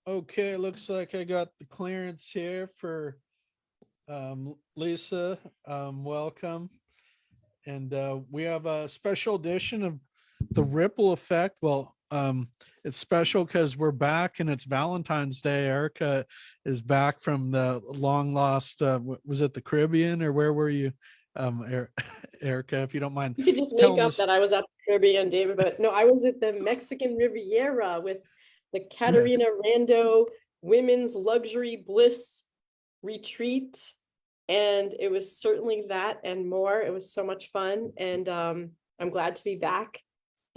Okay, looks like I got the clearance here for Lisa. Welcome. And we have a special edition of the Ripple Effect. Well, it's special because we're back and it's Valentine's Day. Erica is back from the long lost, was it the Caribbean or where were you, Erica, if you don't mind You could just make telling up us? that I was at the Caribbean, David, but no, I was at the Mexican Riviera with the Caterina Rando Women's Luxury Bliss Retreat. And it was certainly that and more. It was so much fun. And I'm glad to be back.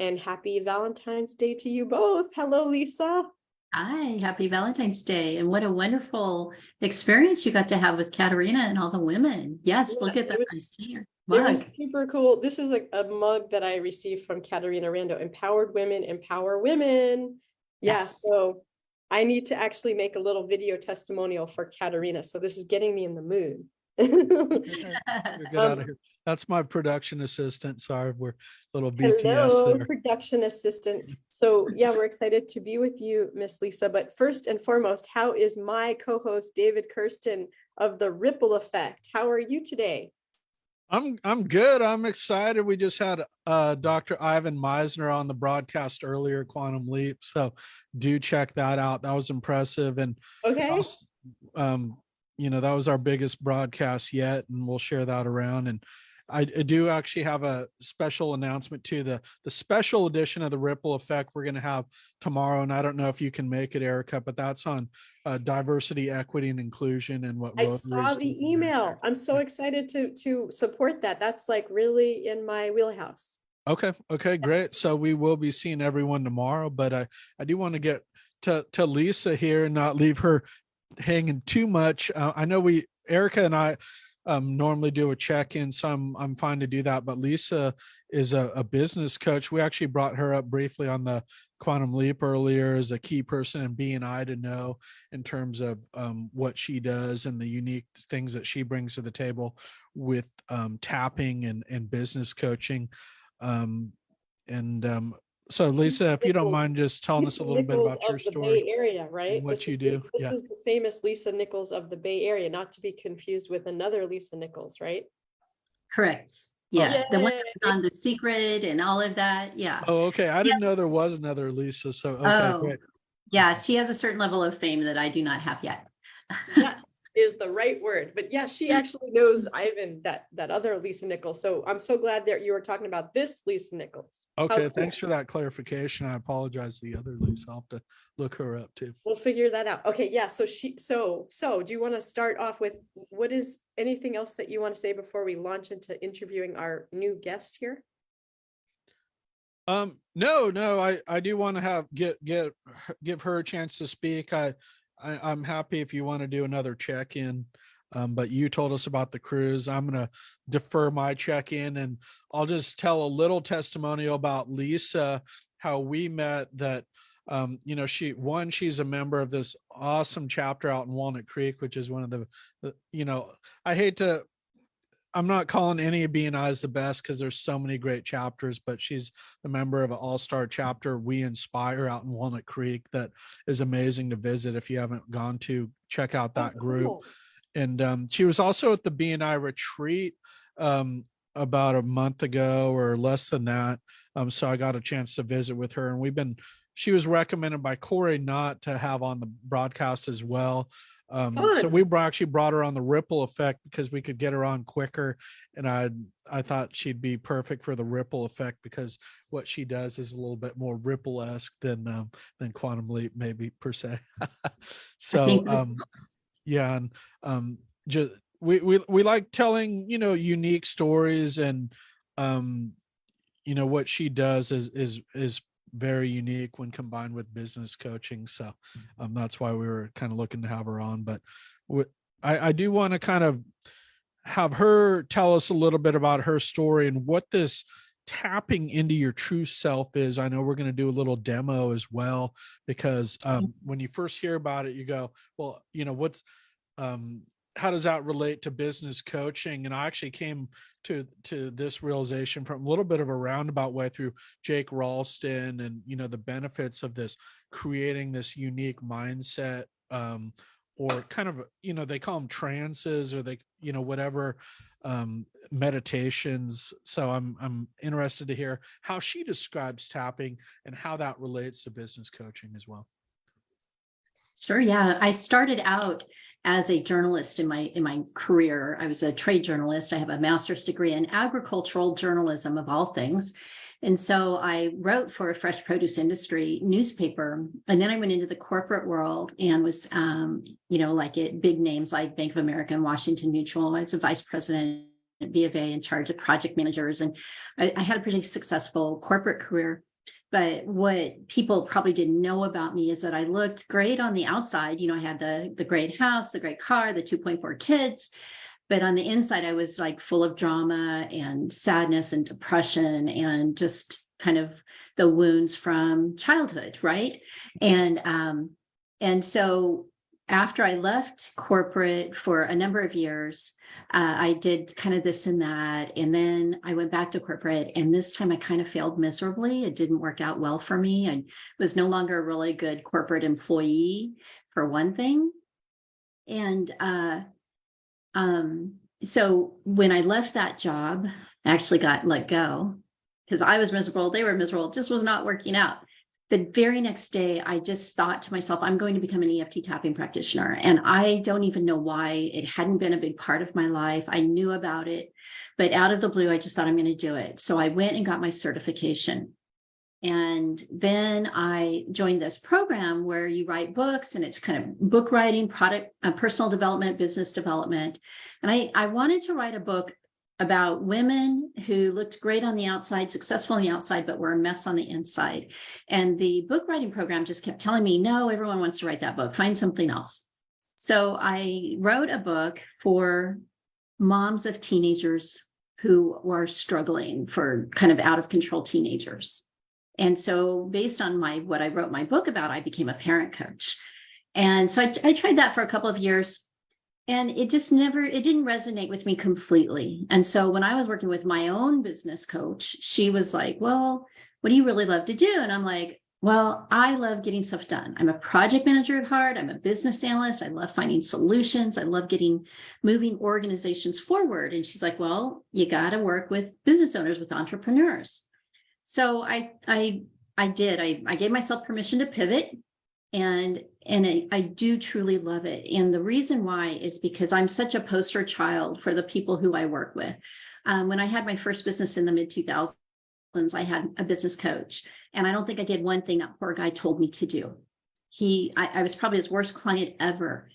And happy Valentine's Day to you both. Hello, Lisa. Hi, happy Valentine's Day. And what a wonderful experience you got to have with Katerina and all the women. Yes, Yeah, look at that. it I was see your it was mug. super cool. This is a mug that I received from Caterina Rando. Empowered women empower women. Yeah, Yes. so I need to actually make a little video testimonial for Caterina. So this is getting me in the mood. You're good out of here. That's my production assistant. Sorry, we're a little BTS Hello, there. production assistant. So yeah, we're excited to be with you, Miss Lisa. But first and foremost, how is my co-host David Kirsten of the Ripple Effect? How are you today? I'm good. I'm excited. We just had Dr. Ivan Meisner on the broadcast earlier, Quantum Leap. So do check that out. That was impressive. And Okay. also, that was our biggest broadcast yet, and we'll share that around. And I do actually have a special announcement to the special edition of the Ripple Effect we're going to have tomorrow. And I don't know if you can make it, Erica, but that's on diversity, equity, and inclusion and what I Rotary saw is the doing here. email. I'm so excited to support that. That's like really in my wheelhouse. Okay, great. So we will be seeing everyone tomorrow, but I do want to get to Lisa here and not leave her hanging too much. I know Erica and I normally do a check-in, so I'm fine to do that. But Lisa is a business coach. We actually brought her up briefly on the Quantum Leap earlier as a key person in BNI to know in terms of what she does and the unique things that she brings to the table with tapping and business coaching. Um, and so Lisa, if you don't Nicholes, mind just telling us Lisa a little bit Nichols about your of the story Bay Area, and right? what you do. This Yeah. is the famous Lisa Nichols of the Bay Area, not to be confused with another Lisa Nichols, right? Correct. Oh, Yeah. The one that Yay. was on The Secret and all of that. Yeah. oh, okay. I didn't Yes. know there was another Lisa. So okay, Oh, great. yeah. Okay. She has a certain level of fame that I do not have yet. That is the right word. But yeah, she actually knows Ivan, that other Lisa Nichols. So I'm so glad that you were talking about this Lisa Nichols. How Okay, cool. thanks for that clarification. I apologize to the other Lisa. I'll have to look her up too. We'll figure that out. Okay, yeah. So do you want to start off with what is anything else that you want to say before we launch into interviewing our new guest here? No, I do want to give her a chance to speak. I'm happy if you want to do another check-in. But you told us about the cruise. I'm gonna defer my check-in and I'll just tell a little testimonial about Lisa, how we met. That she's a member of this awesome chapter out in Walnut Creek, which is one of I hate to I'm not calling any of BNI's the best because there's so many great chapters, but she's a member of an all-star chapter, We Inspire, out in Walnut Creek, that is amazing to visit. If you haven't gone to, check out Oh, that group. cool. And she was also at the BNI retreat about a month ago or less than that. So I got a chance to visit with her, and she was recommended by Corey Knott to have on the broadcast as well. So we actually brought her on the Ripple Effect because we could get her on quicker, and I thought she'd be perfect for the Ripple Effect because what she does is a little bit more Ripple-esque than Quantum Leap, maybe per se. So yeah, and just we like telling unique stories, and what she does is very unique when combined with business coaching. So that's why we were kind of looking to have her on. But I do want to kind of have her tell us a little bit about her story and what this tapping into your true self is. I know we're going to do a little demo as well, because when you first hear about it, you go, well, what's how does that relate to business coaching? And I actually came to this realization from a little bit of a roundabout way through Jake Ralston, and the benefits of this, creating this unique mindset, or kind of, they call them trances, or they, whatever, meditations. So I'm interested to hear how she describes tapping and how that relates to business coaching as well. Sure. Yeah. I started out as a journalist in my career. I was a trade journalist. I have a master's degree in agricultural journalism, of all things. And so I wrote for a fresh produce industry newspaper. And then I went into the corporate world and was, like at big names like Bank of America and Washington Mutual. I was a vice president at B of A in charge of project managers. And I had a pretty successful corporate career. But what people probably didn't know about me is that I looked great on the outside. I had the great house, the great car, the 2.4 kids. But on the inside, I was like full of drama and sadness and depression and just kind of the wounds from childhood, right? And so after I left corporate for a number of years, I did kind of this and that. And then I went back to corporate. And this time I kind of failed miserably. It didn't work out well for me. I was no longer a really good corporate employee, for one thing. And so when I left that job, I actually got let go because I was miserable. They were miserable. It just was not working out. The very next day, I just thought to myself, I'm going to become an EFT tapping practitioner. And I don't even know why. It hadn't been a big part of my life. I knew about it, but out of the blue, I just thought I'm going to do it. So I went and got my certification. And then I joined this program where you write books, and it's kind of book writing, product, personal development, business development. And I wanted to write a book about women who looked great on the outside, successful on the outside, but were a mess on the inside. And the book writing program just kept telling me, no, everyone wants to write that book. Find something else. So I wrote a book for moms of teenagers who were struggling, for kind of out of control teenagers. And so based on what I wrote my book about, I became a parent coach. And so I tried that for a couple of years. And it didn't resonate with me completely. And so when I was working with my own business coach, she was like, well, what do you really love to do? And I'm like, well, I love getting stuff done. I'm a project manager at heart. I'm a business analyst. I love finding solutions. I love moving organizations forward. And she's like, well, you got to work with business owners, with entrepreneurs. So I did. I gave myself permission to pivot. And I do truly love it. And the reason why is because I'm such a poster child for the people who I work with. When I had my first business in the mid-2000s, I had a business coach. And I don't think I did one thing that poor guy told me to do. I was probably his worst client ever.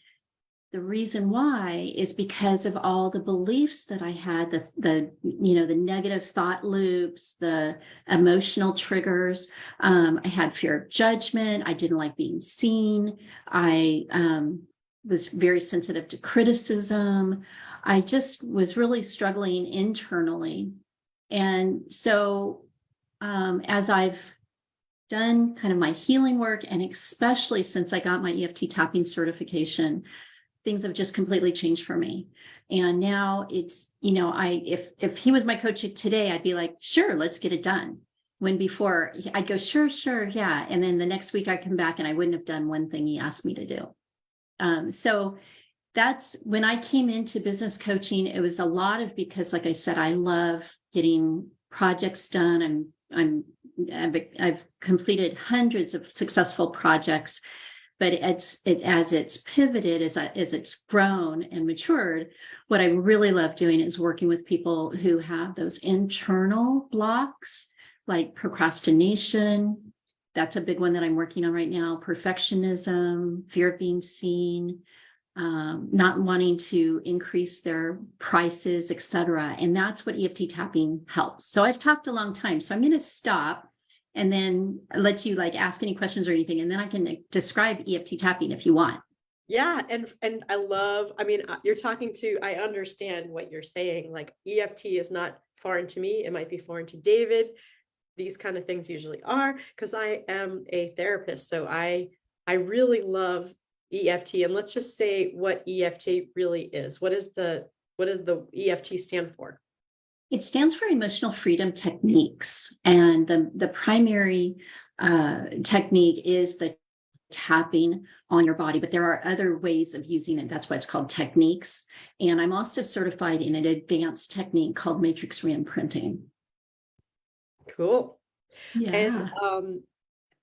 The reason why is because of all the beliefs that I had, the negative thought loops, the emotional triggers. I had fear of judgment. I didn't like being seen. I was very sensitive to criticism. I just was really struggling internally. And so as I've done kind of my healing work, and especially since I got my EFT tapping certification, things have just completely changed for me. And now it's, if he was my coach today, I'd be like, sure, let's get it done. When before I'd go, sure, yeah. And then the next week I'd come back and I wouldn't have done one thing he asked me to do. So that's when I came into business coaching. It was a lot of, because like I said, I love getting projects done. I've completed hundreds of successful projects. But as it's pivoted, as it's grown and matured, what I really love doing is working with people who have those internal blocks, like procrastination. That's a big one that I'm working on right now. Perfectionism, fear of being seen, not wanting to increase their prices, etc. And that's what EFT tapping helps. So I've talked a long time, so I'm going to stop and then let you ask any questions or anything. And then I can describe EFT tapping if you want. Yeah. And you're talking to, I understand what you're saying. Like EFT is not foreign to me. It might be foreign to David. These kind of things usually are, because I am a therapist. So I really love EFT, and let's just say what EFT really is. What does the EFT stand for? It stands for Emotional Freedom Techniques. And the primary technique is the tapping on your body, but there are other ways of using it. That's why it's called techniques. And I'm also certified in an advanced technique called matrix reimprinting. Cool. Yeah,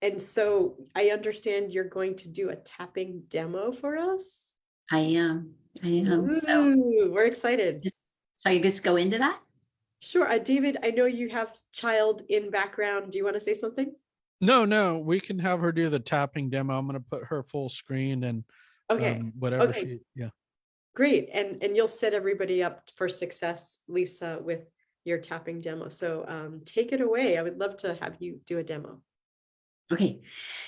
And so I understand you're going to do a tapping demo for us. I am. So, Ooh, we're excited. so you just go into that? Sure. David, I know you have child in background. Do you want to say something? No, we can have her do the tapping demo. I'm going to put her full screen and Okay. whatever Okay. yeah. Great. And you'll set everybody up for success, Lisa, with your tapping demo. So take it away. I would love to have you do a demo. Okay,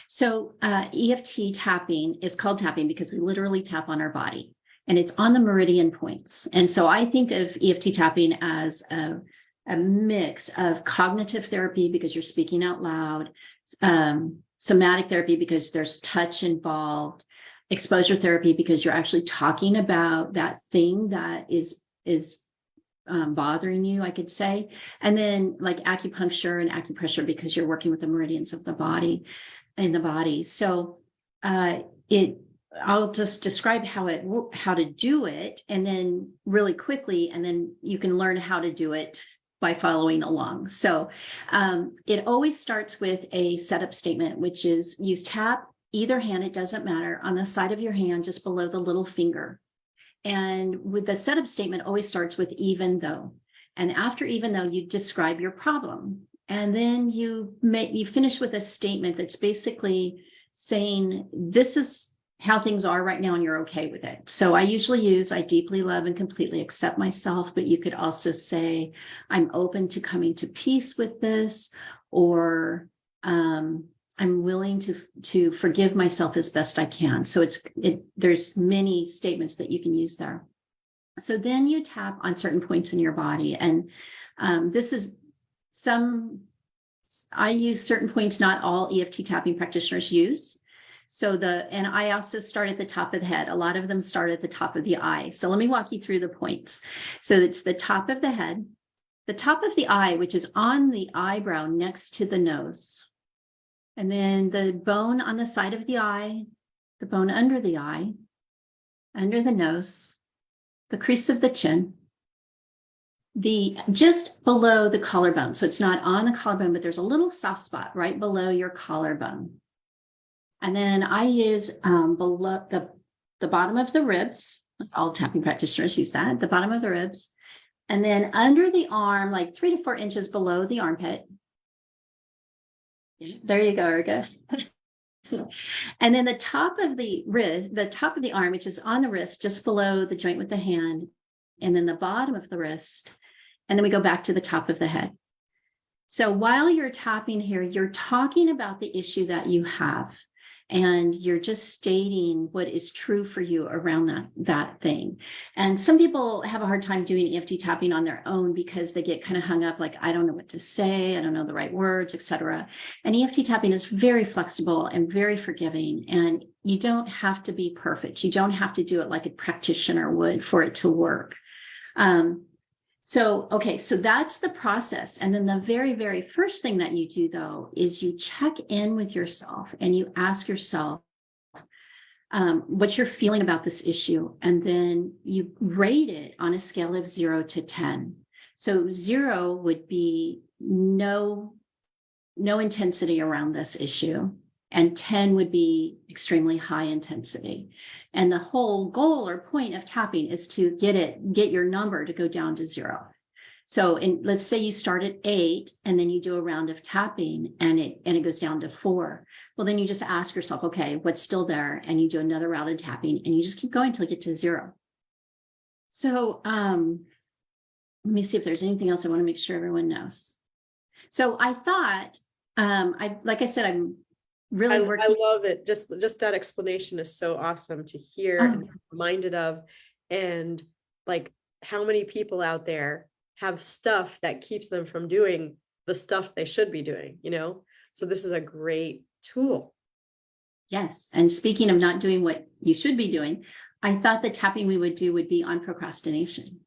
so EFT tapping is called tapping because we literally tap on our body, and it's on the meridian points. And so I think of EFT tapping as a mix of cognitive therapy because you're speaking out loud, somatic therapy because there's touch involved, exposure therapy because you're actually talking about that thing that is bothering you, I could say. And then like acupuncture and acupressure because you're working with the meridians of the body in the body. So I'll just describe how to do it, and then really quickly, and then you can learn how to do it by following along. So it always starts with a setup statement, which is you tap either hand, it doesn't matter, on the side of your hand just below the little finger. And with the setup statement always starts with even though. And after even though, you describe your problem. And then you finish with a statement that's basically saying, this is how things are right now and you're okay with it. So I usually use, I deeply love and completely accept myself, but you could also say, I'm open to coming to peace with this, or I'm willing to forgive myself as best I can. So there's many statements that you can use there. So then you tap on certain points in your body. And I use certain points not all EFT tapping practitioners use. And I also start at the top of the head. A lot of them start at the top of the eye. So let me walk you through the points. So it's the top of the head, the top of the eye, which is on the eyebrow next to the nose. And then the bone on the side of the eye, the bone under the eye, under the nose, the crease of the chin, just below the collarbone. So it's not on the collarbone, but there's a little soft spot right below your collarbone. And then I use below the bottom of the ribs. All tapping practitioners use that, the bottom of the ribs. And then under the arm, like 3 to 4 inches below the armpit. There you go, Erika. And then the top of the wrist, the top of the arm, which is on the wrist, just below the joint with the hand, and then the bottom of the wrist. And then we go back to the top of the head. So while you're tapping here, you're talking about the issue that you have, and you're just stating what is true for you around that thing. And some people have a hard time doing EFT tapping on their own because they get kind of hung up, like, I don't know what to say, I don't know the right words, etc. And EFT tapping is very flexible and very forgiving, and you don't have to be perfect. You don't have to do it like a practitioner would for it to work. So that's the process. And then the very, very first thing that you do, though, is you check in with yourself and you ask yourself what you're feeling about this issue. And then you rate it on a scale of 0 to 10. So 0 would be no intensity around this issue, and 10 would be extremely high intensity. And the whole goal or point of tapping is to get your number to go down to 0. So let's say you start at 8 and then you do a round of tapping and it goes down to 4. Well, then you just ask yourself, okay, what's still there? And you do another round of tapping and you just keep going until you get to 0. So let me see if there's anything else I want to make sure everyone knows. So I thought, like I said, I'm really working. I love it. Just that explanation is so awesome to hear and be reminded of. And like, how many people out there have stuff that keeps them from doing the stuff they should be doing, So this is a great tool. Yes. And speaking of not doing what you should be doing, I thought the tapping we would do would be on procrastination.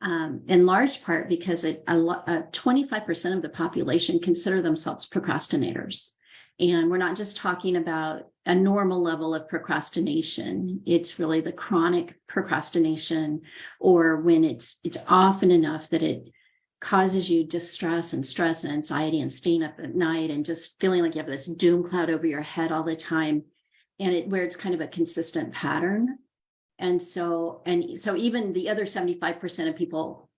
In large part because 25% of the population consider themselves procrastinators. And we're not just talking about a normal level of procrastination. It's really the chronic procrastination, or when it's often enough that it causes you distress and stress and anxiety and staying up at night and just feeling like you have this doom cloud over your head all the time. And where it's kind of a consistent pattern. And so even the other 75% of people,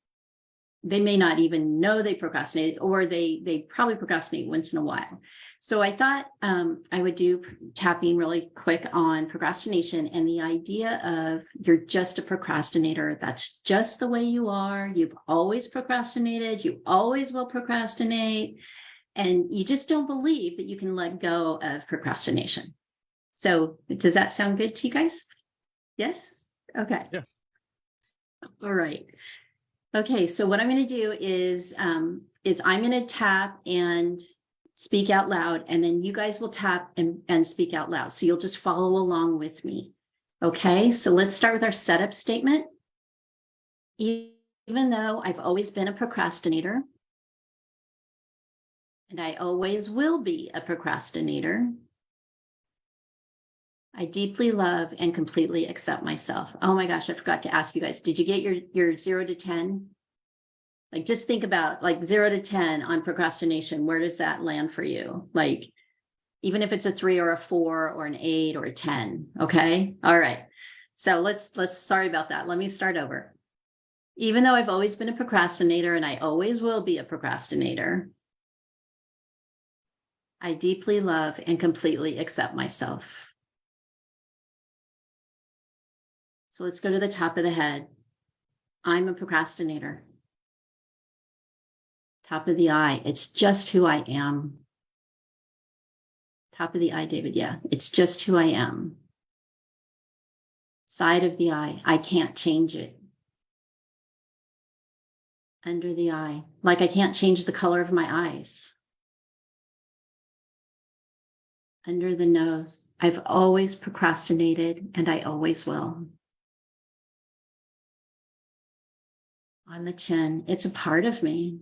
they may not even know they procrastinate, or they probably procrastinate once in a while. So I thought I would do tapping really quick on procrastination, and the idea of you're just a procrastinator. That's just the way you are. You've always procrastinated. You always will procrastinate. And you just don't believe that you can let go of procrastination. So does that sound good to you guys? Yes? Okay. Yeah. All right. Okay, so what I'm going to do is I'm going to tap and speak out loud, and then you guys will tap and speak out loud. So you'll just follow along with me. Okay, so let's start with our setup statement. Even though I've always been a procrastinator, and I always will be a procrastinator, I deeply love and completely accept myself. Oh my gosh, I forgot to ask you guys, did you get your 0 to 10? Like, just think about like 0 to 10 on procrastination. Where does that land for you? Like, even if it's a 3 or a 4 or an 8 or a 10. Okay. All right. So let's sorry about that. Let me start over. Even though I've always been a procrastinator, and I always will be a procrastinator, I deeply love and completely accept myself. So let's go to the top of the head. I'm a procrastinator. Top of the eye. It's just who I am. Top of the eye, David. Yeah, it's just who I am. Side of the eye. I can't change it. Under the eye. Like I can't change the color of my eyes. Under the nose. I've always procrastinated, and I always will. On the chin. It's a part of me.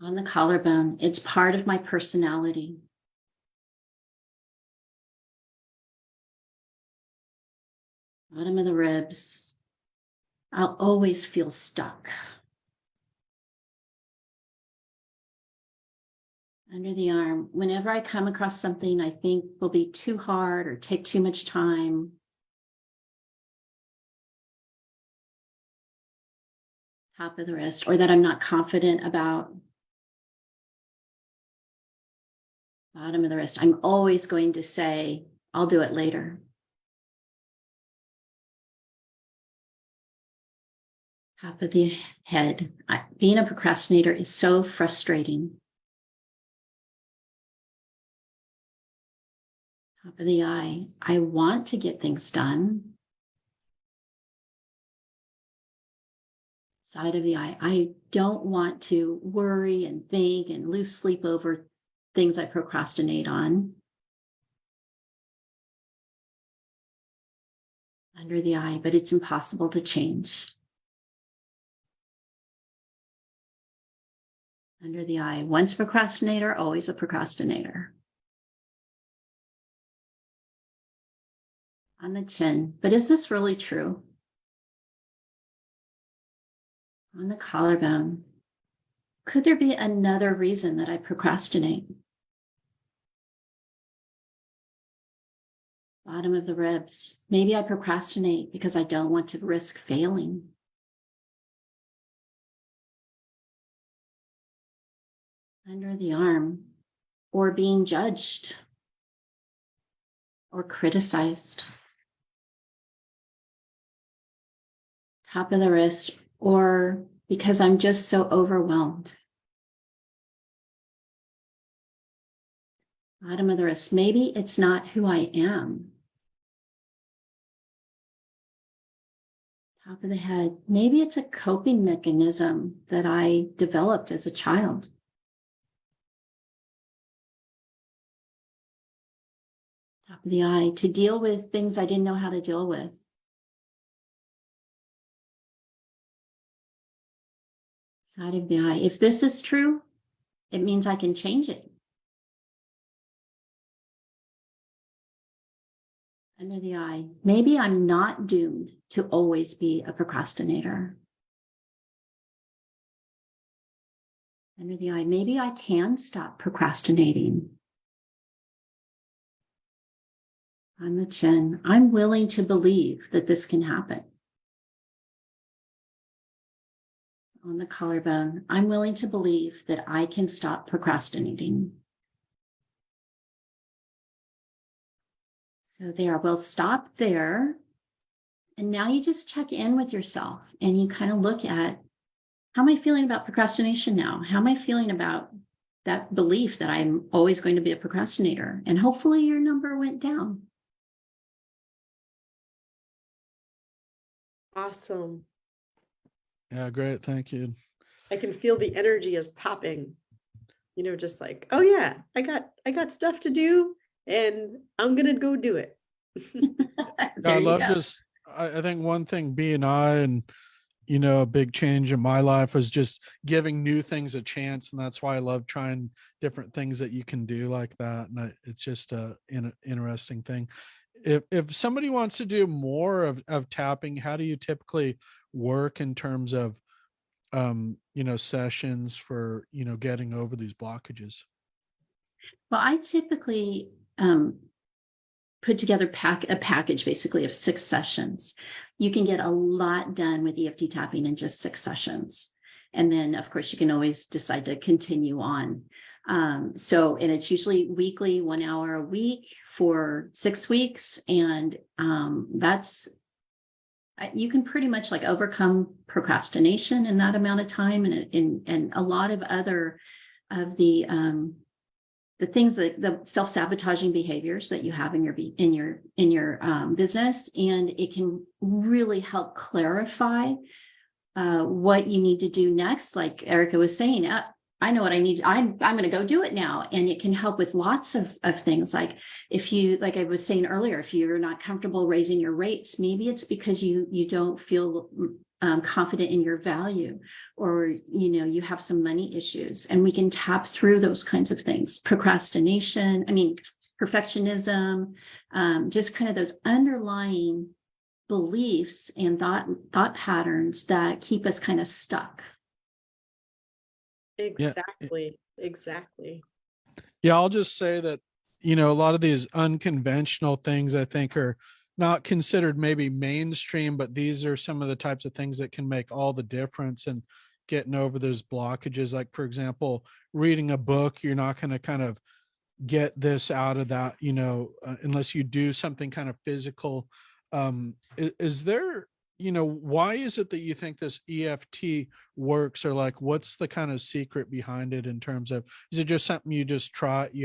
On the collarbone. It's part of my personality. Bottom of the ribs. I'll always feel stuck. Under the arm. Whenever I come across something I think will be too hard or take too much time, top of the wrist, or that I'm not confident about, bottom of the wrist, I'm always going to say, I'll do it later. Top of the head. Being a procrastinator is so frustrating. Top of the eye. I want to get things done. Side of the eye. I don't want to worry and think and lose sleep over things I procrastinate on. Under the eye, but it's impossible to change. Under the eye. Once a procrastinator, always a procrastinator. On the chin. But is this really true? On the collarbone. Could there be another reason that I procrastinate? Bottom of the ribs. Maybe I procrastinate because I don't want to risk failing. Under the arm, or being judged or criticized. Top of the wrist, or because I'm just so overwhelmed. Bottom of the wrist. Maybe it's not who I am. Top of the head. Maybe it's a coping mechanism that I developed as a child. Top of the eye, to deal with things I didn't know how to deal with. Side of the eye. If this is true, it means I can change it. Under the eye. Maybe I'm not doomed to always be a procrastinator. Under the eye. Maybe I can stop procrastinating. On the chin. I'm willing to believe that this can happen. On the collarbone. I'm willing to believe that I can stop procrastinating. So there, we'll stop there. And now you just check in with yourself and you kind of look at, how am I feeling about procrastination now? How am I feeling about that belief that I'm always going to be a procrastinator? And hopefully your number went down. Awesome. Yeah, great. Thank you. I can feel the energy is popping, just like, oh yeah, I got stuff to do and I'm going to go do it. I There you love go. just, I think one thing B and I, and a big change in my life was just giving new things a chance. And that's why I love trying different things that you can do like that. And it's just an interesting thing. If somebody wants to do more of tapping, how do you typically work in terms of, sessions for, getting over these blockages? Well, I typically put together a package basically of 6 sessions. You can get a lot done with EFT tapping in just 6 sessions. And then of course you can always decide to continue on. And it's usually weekly, 1 hour a week for 6 weeks. And you can pretty much like overcome procrastination in that amount of time. And a lot of other of the things that the self-sabotaging behaviors that you have in your business, and it can really help clarify what you need to do next. Like Erika was saying, I know what I need. I'm going to go do it now, and it can help with lots of things. Like like I was saying earlier, if you're not comfortable raising your rates, maybe it's because you don't feel confident in your value, or you have some money issues, and we can tap through those kinds of things. Perfectionism, just kind of those underlying beliefs and thought patterns that keep us kind of stuck. Exactly. Yeah, I'll just say that, a lot of these unconventional things I think are not considered maybe mainstream, but these are some of the types of things that can make all the difference in getting over those blockages. Like, for example, reading a book, you're not going to kind of get this out of that, unless you do something kind of physical. Is there, why is it that you think this EFT works, or like, what's the kind of secret behind it in terms of, is it just something you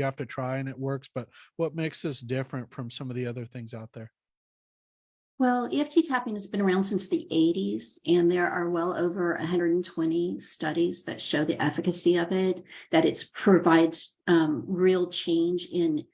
have to try and it works, but what makes this different from some of the other things out there? Well, EFT tapping has been around since the 80s, and there are well over 120 studies that show the efficacy of it, that it provides real change in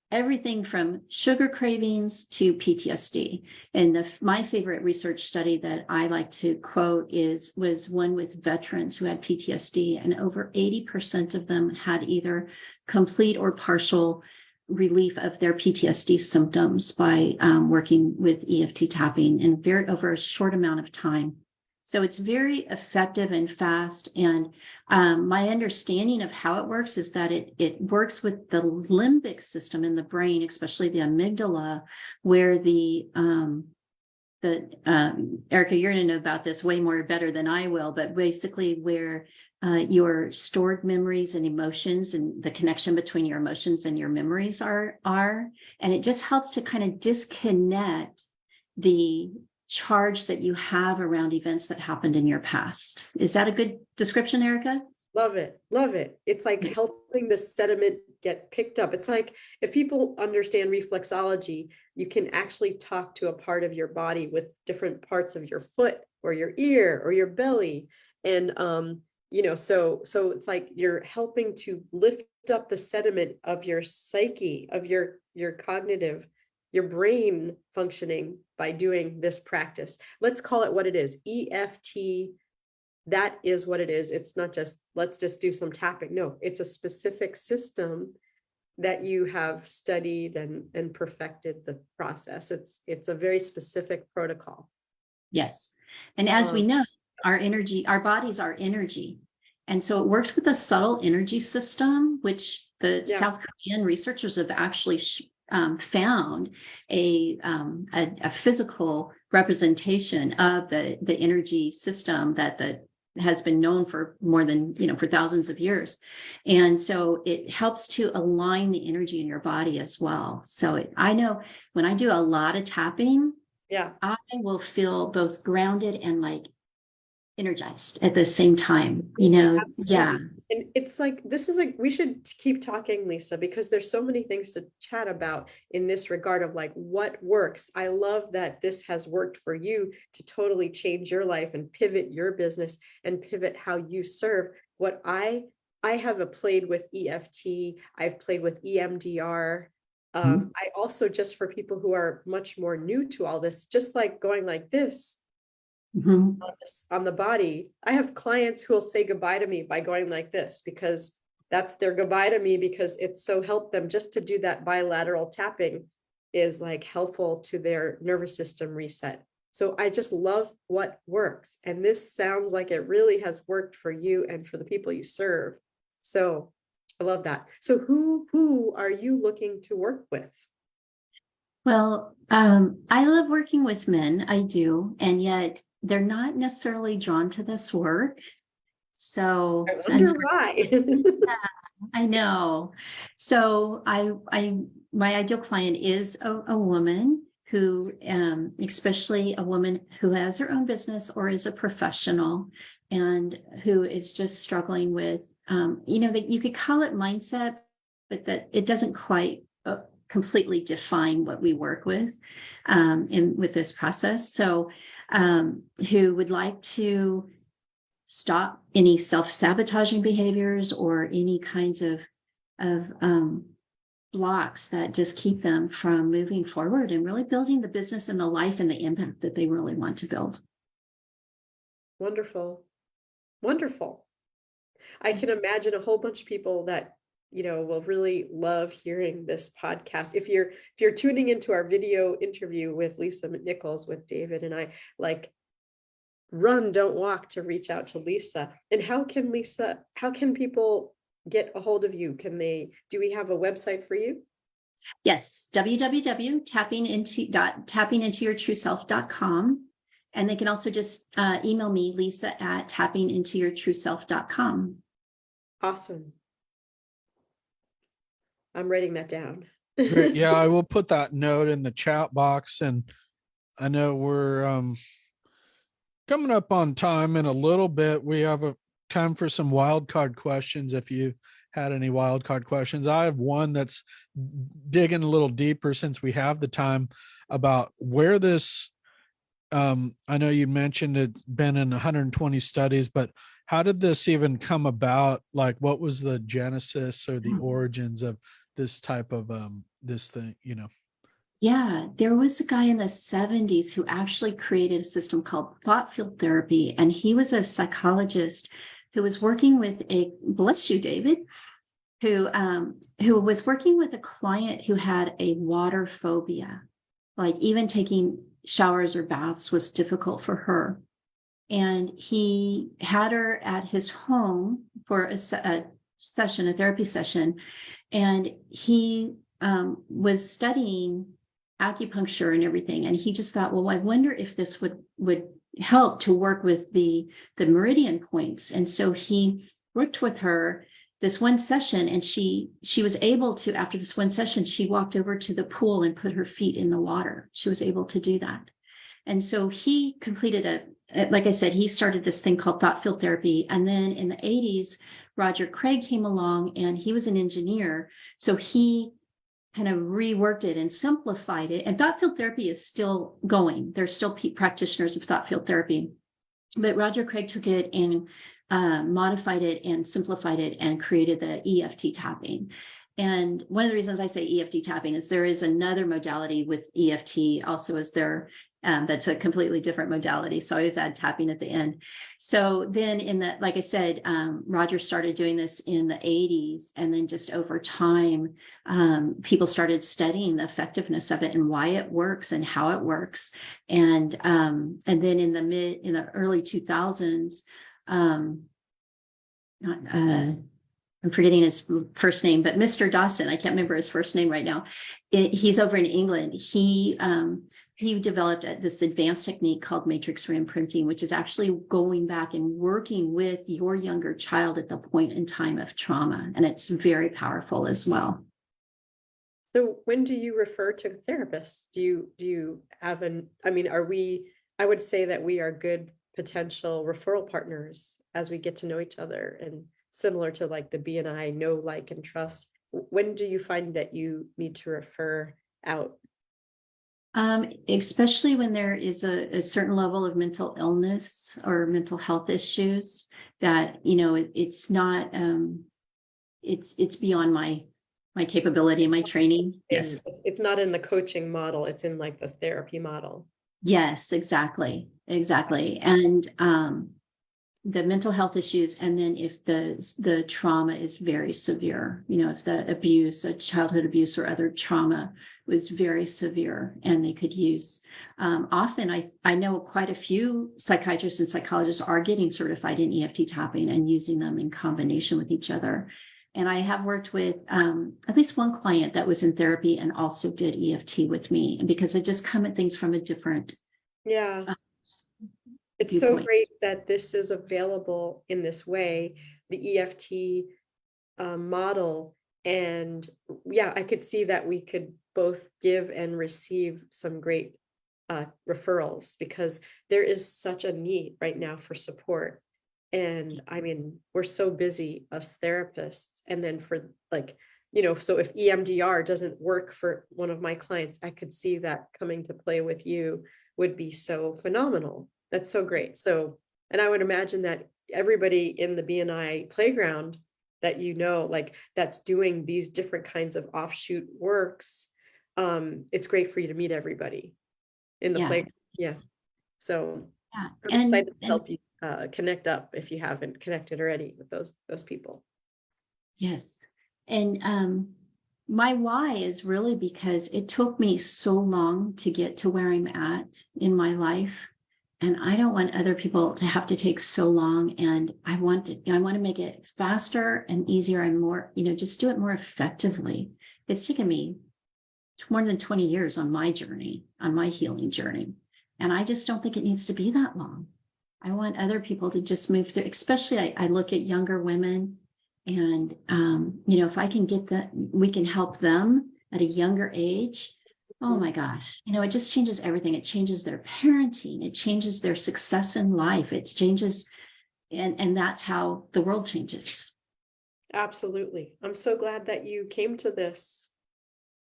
everything from sugar cravings to PTSD. And my favorite research study that I like to quote was one with veterans who had PTSD, and over 80% of them had either complete or partial relief of their PTSD symptoms by working with EFT tapping in over a short amount of time. So it's very effective and fast. And my understanding of how it works is that it works with the limbic system in the brain, especially the amygdala, where Erika, you're going to know about this way more better than I will, but basically where your stored memories and emotions and the connection between your emotions and your memories are, and it just helps to kind of disconnect the charge that you have around events that happened in your past. Is that a good description, Erika? Love it. It's like helping the sediment get picked up. It's like, if people understand reflexology, you can actually talk to a part of your body with different parts of your foot or your ear or your belly. And so it's like you're helping to lift up the sediment of your psyche, of your cognitive, your brain functioning by doing this practice. Let's call it what it is. EFT, that is what it is. It's not just, let's just do some tapping. No, it's a specific system that you have studied and perfected the process. It's a very specific protocol. Yes. And as we know, our bodies are energy. And so it works with a subtle energy system, which the South Korean researchers have actually found a physical representation of the energy system that has been known for more than, for thousands of years. And so it helps to align the energy in your body as well. So I know when I do a lot of tapping, I will feel both grounded and like energized at the same time, Absolutely. And it's like, we should keep talking, Lisa, because there's so many things to chat about in this regard of like what works. I love that this has worked for you to totally change your life and pivot your business and pivot how you serve. What I have played with EFT, I've played with EMDR. I also, just for people who are much more new to all this, just like going like this, on the body. I have clients who will say goodbye to me by going like this, because that's their goodbye to me, because it's so helped them. Just to do that bilateral tapping is like helpful to their nervous system reset. So I just love what works. And this sounds like it really has worked for you and for the people you serve. So I love that. So who are you looking to work with? Well, I love working with men, I do, and yet they're not necessarily drawn to this work. So I wonder why. I know. So my ideal client is a woman who, especially a woman who has her own business or is a professional and who is just struggling with, that you could call it mindset, but that it doesn't quite completely define what we work with with this process. So who would like to stop any self-sabotaging behaviors or any kinds of blocks that just keep them from moving forward and really building the business and the life and the impact that they really want to build. Wonderful. Wonderful. I can imagine a whole bunch of people that will really love hearing this podcast. If you're tuning into our video interview with Lisa Nichols, with David and I, like, run, don't walk to reach out to Lisa. And how can people get a hold of you? Do we have a website for you? Yes, www.tappingintoyourtrueself.com. And they can also just email me, lisa@tappingintoyourtrueself.com. Awesome. I'm writing that down. Great. Yeah, I will put that note in the chat box. And I know we're coming up on time in a little bit. We have a time for some wild card questions. If you had any wild card questions, I have one that's digging a little deeper, since we have the time, about where this, I know you mentioned it's been in 120 studies, but how did this even come about? Like, what was the genesis or the origins of this type of this thing, Yeah, there was a guy in the 70s who actually created a system called thought field therapy. And he was a psychologist who was working with bless you, David, who was working with a client who had a water phobia. Like, even taking showers or baths was difficult for her. And he had her at his home for a therapy session. And he was studying acupuncture and everything. And he just thought, well, I wonder if this would help to work with the meridian points. And so he worked with her this one session, and she was able to, after this one session, she walked over to the pool and put her feet in the water. She was able to do that. And so he completed like I said, he started this thing called thought field therapy. And then in the 80s, Roger Craig came along, and he was an engineer. So he kind of reworked it and simplified it. And thought field therapy is still going. There's still practitioners of thought field therapy. But Roger Craig took it and modified it and simplified it and created the EFT tapping. And one of the reasons I say EFT tapping is there is another modality with EFT also is there. That's a completely different modality. So I always add tapping at the end. So then like I said, Roger started doing this in the 80s. And then just over time, people started studying the effectiveness of it and why it works and how it works. And then in the early 2000s, I'm forgetting his first name, but Mr. Dawson, I can't remember his first name right now. He's over in England. He developed this advanced technique called matrix reimprinting, which is actually going back and working with your younger child at the point in time of trauma. And it's very powerful as well. So when do you refer to therapists? Do you have I would say that we are good potential referral partners as we get to know each other, and similar to like the BNI, know, like, and trust. When do you find that you need to refer out? Especially when there is a certain level of mental illness or mental health issues that, it's not, it's beyond my capability and my training. Yes. It's not in the coaching model. It's in like the therapy model. Yes, exactly. And, the mental health issues, and then if the trauma is very severe, if the abuse, childhood abuse or other trauma was very severe, and they could use, often I know quite a few psychiatrists and psychologists are getting certified in EFT tapping and using them in combination with each other. And I have worked with at least one client that was in therapy and also did EFT with me, and because I just come at things from a different it's viewpoint. so great that this is available in this way, the EFT model. And I could see that we could both give and receive some great referrals, because there is such a need right now for support. And I mean, we're so busy, us therapists. And then for so if EMDR doesn't work for one of my clients, I could see that coming to play with you would be so phenomenal. That's so great. So, and I would imagine that everybody in the BNI playground that like that's doing these different kinds of offshoot works, it's great for you to meet everybody in the playground. Yeah. So I'm excited to help you connect up if you haven't connected already with those people. Yes. And my why is really because it took me so long to get to where I'm at in my life. And I don't want other people to have to take so long. And I want to make it faster and easier and more, just do it more effectively. It's taken me more than 20 years on my journey, on my healing journey. And I just don't think it needs to be that long. I want other people to just move through, especially I look at younger women, and, if I can we can help them at a younger age. Oh my gosh, it just changes everything. It changes their parenting. It changes their success in life. It changes, and that's how the world changes. Absolutely. I'm so glad that you came to this.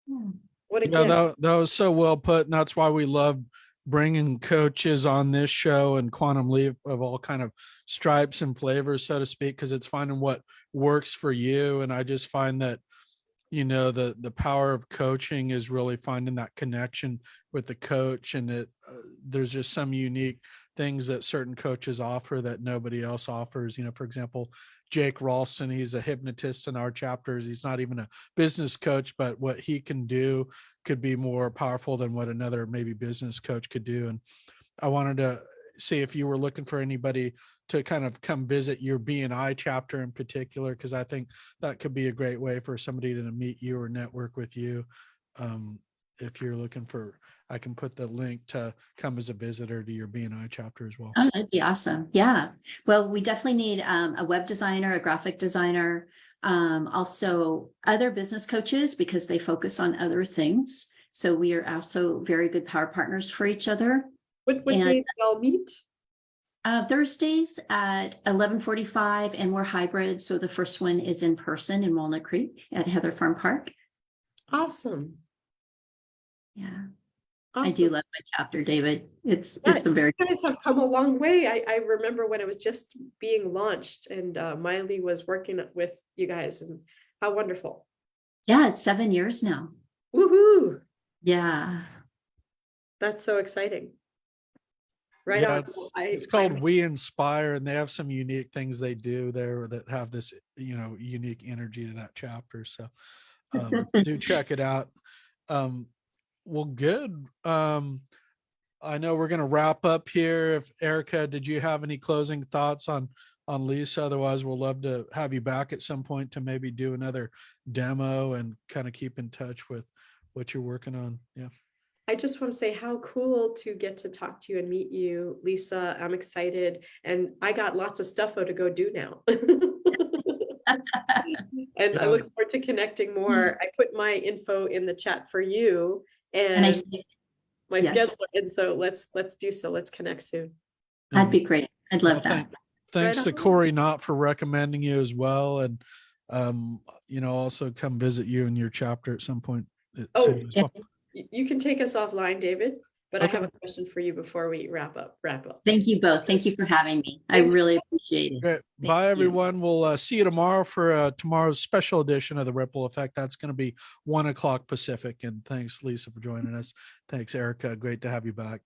Yeah. What a gift. That was so well put. And that's why we love bringing coaches on this show and Quantum Leap of all kind of stripes and flavors, so to speak, because it's finding what works for you. And I just find that the power of coaching is really finding that connection with the coach, and there's just some unique things that certain coaches offer that nobody else offers. For example, Jake Ralston, he's a hypnotist in our chapters. He's not even a business coach, but what he can do could be more powerful than what another maybe business coach could do. And I wanted to see if you were looking for anybody to kind of come visit your BNI chapter in particular, because I think that could be a great way for somebody to meet you or network with you. If you're looking for, I can put the link to come as a visitor to your BNI chapter as well. Oh, that'd be awesome. Yeah. Well, we definitely need a web designer, a graphic designer, also other business coaches, because they focus on other things. So we are also very good power partners for each other. What day did y'all meet? Thursdays at 11:45, and we're hybrid. So the first one is in person in Walnut Creek at Heather Farm Park. Awesome. Yeah. I do Awesome. love my chapter, David. It's Yeah, a very you guys have come a long way. I remember when it was just being launched and Miley was working with you guys, and how wonderful. yeah, it's 7 years now. Woohoo! Yeah. That's so exciting. Right Yeah, on. Well, it's called We Inspire, and they have some unique things they do there that have this, unique energy to that chapter. So do check it out. Well, good. I know we're going to wrap up here. If Erika, did you have any closing thoughts on Lisa? Otherwise, we'll love to have you back at some point to maybe do another demo and kind of keep in touch with what you're working on. Yeah. I just want to say how cool to get to talk to you and meet you, Lisa. I'm excited, and I got lots of stuff to go do now. And I Yeah. look forward to connecting more. I put my info in the chat for you And I and see, my yes. schedule. And so let's do so. Let's connect soon. That'd be great. I'd love Well, that. thanks Right to on. Corey Knott for recommending you as well. And, also come visit you in your chapter at some point Oh, soon as well. you can take us offline, David, but I Okay. have a question for you before we wrap up. Thank you both. Thank you for having me. I Thanks. really appreciate it. Great. Thank Bye, you. everyone. We'll see you tomorrow for tomorrow's special edition of the Ripple Effect. That's going to be 1:00 Pacific. And thanks, Lisa, for joining us. Thanks, Erika. Great to have you back.